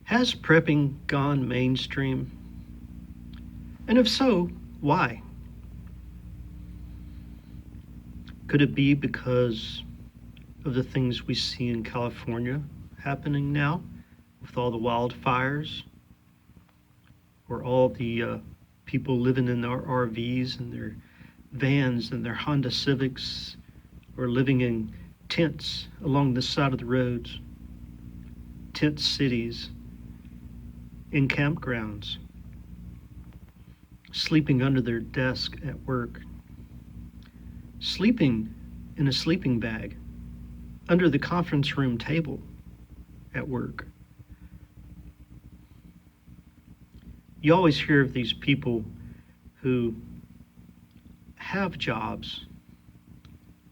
Has prepping gone mainstream? And if so, why? Could it be because of the things we see in California happening now with all the wildfires or all the people living in their RVs and their vans and their Honda Civics or living in tents along the side of the roads, tent cities, in campgrounds, sleeping under their desk at work, sleeping in a sleeping bag under the conference room table at work. You always hear of these people who have jobs.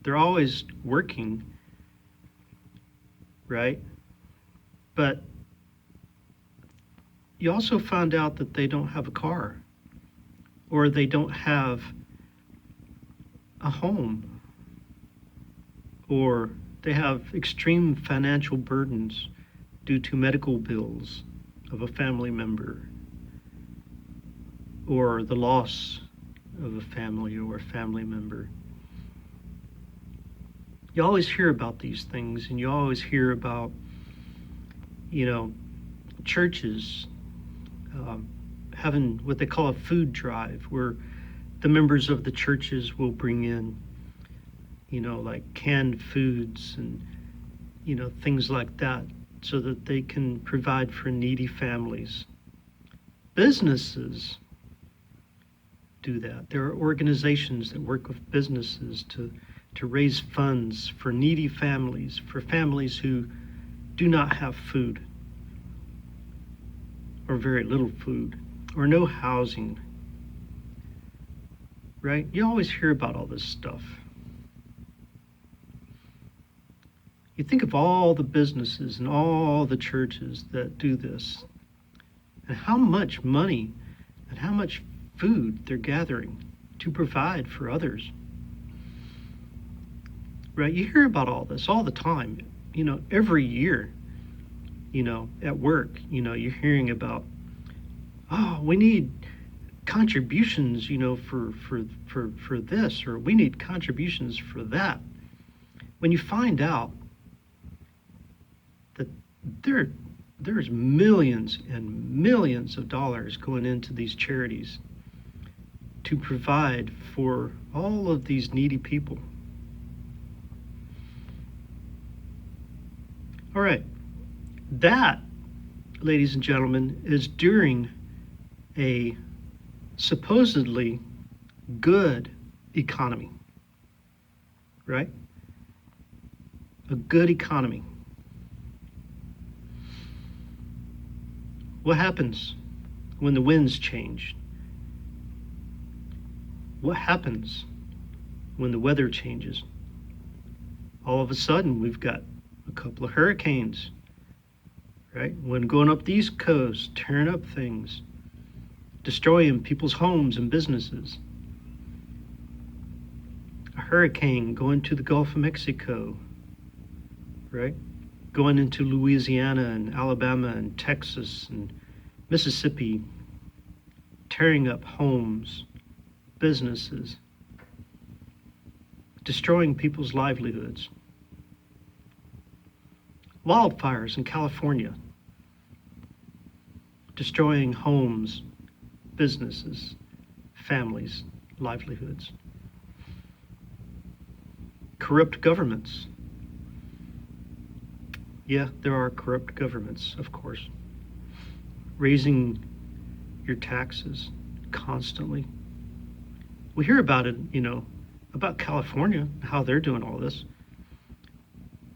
They're always working, right? But you also find out that they don't have a car or they don't have a home or they have extreme financial burdens due to medical bills of a family member or the loss of a family or a family member. You always hear about these things, and you always hear about, churches having what they call a food drive, where the members of the churches will bring in, like canned foods and, things like that, so that they can provide for needy families. Businesses do that. There are organizations that work with businesses to raise funds for needy families, for families who do not have food, or very little food, or no housing, right? You always hear about all this stuff. You think of all the businesses and all the churches that do this, and how much money and how much food they're gathering to provide for others. Right? You hear about all this all the time. Every year, at work, you're hearing about, oh, we need contributions, for this, or we need contributions for that. When you find out that there's millions and millions of dollars going into these charities to provide for all of these needy people. All right, that, ladies and gentlemen, is during a supposedly good economy, right? A good economy. What happens when the winds change? What happens when the weather changes? All of a sudden, we've got a couple of hurricanes, right? One going up the East Coast, tearing up things, destroying people's homes and businesses. A hurricane going to the Gulf of Mexico, right? Going into Louisiana and Alabama and Texas and Mississippi, tearing up homes, businesses, destroying people's livelihoods. Wildfires in California, destroying homes, businesses, families, livelihoods. Corrupt governments. Yeah, there are corrupt governments, of course, raising your taxes constantly. We hear about it, about California, how they're doing all this.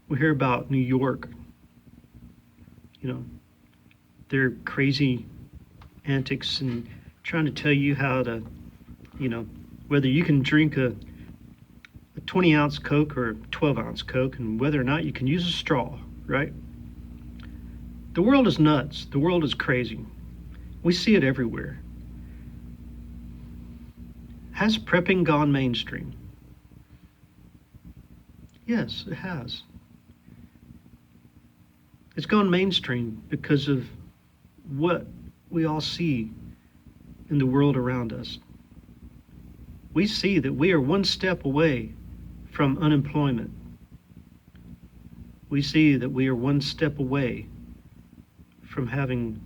We hear about New York, their crazy antics and trying to tell you how to, whether you can drink a 20-ounce Coke or a 12-ounce Coke, and whether or not you can use a straw, right? The world is nuts. The world is crazy. We see it everywhere. Has prepping gone mainstream? Yes, it has. It's gone mainstream because of what we all see in the world around us. We see that we are one step away from unemployment. We see that we are one step away from having,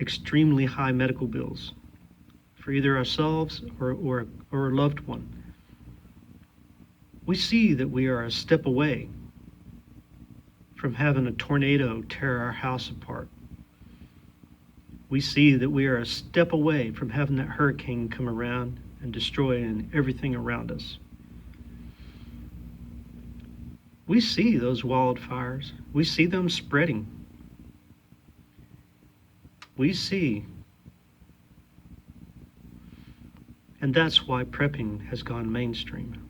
extremely high medical bills for either ourselves or a loved one. We see that we are a step away from having a tornado tear our house apart. We see that we are a step away from having that hurricane come around and destroying everything around us. We see those wildfires. We see them spreading. We see. And that's why prepping has gone mainstream.